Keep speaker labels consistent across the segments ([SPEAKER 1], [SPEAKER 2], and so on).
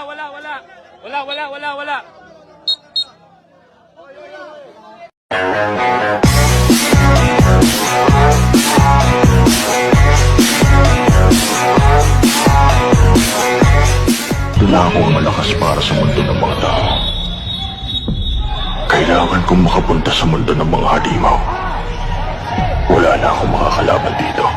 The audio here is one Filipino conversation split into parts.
[SPEAKER 1] Wala.
[SPEAKER 2] Wala akong malakas para sa mundo ng mga tao. Kailangan kong makapunta sa mundo ng mga halimaw. Wala na akong makakalaban dito.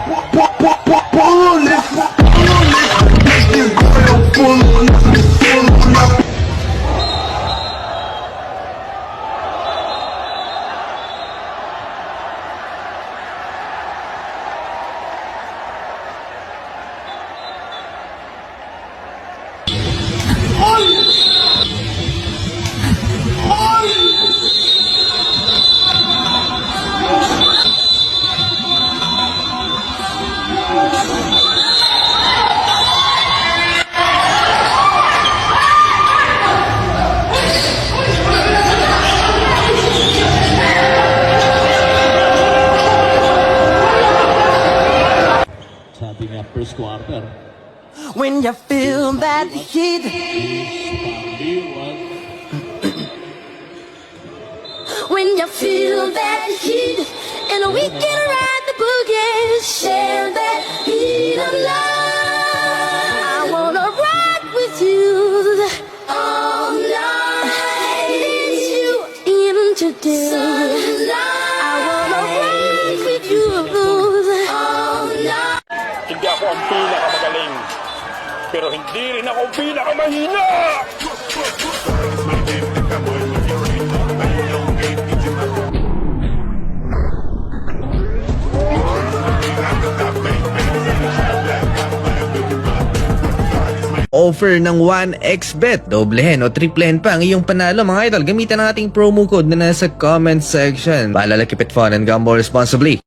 [SPEAKER 3] Sabi nga first quarter.
[SPEAKER 4] When you feel that heat, when you feel that heat, and we can ride the boogie, share that heat of love. I wanna rock with you all night. It's you in today. I wanna rock with you all night.
[SPEAKER 1] Hindi ako ang pinakamagaling, pero hindi rin ako ang pinakamahina!
[SPEAKER 5] Offer ng 1xbet, doblehin o triplehin pa ang iyong panalo mga idol. Gamitan ang ating promo code na nasa comment section. Paalala, keep it fun and gamble responsibly.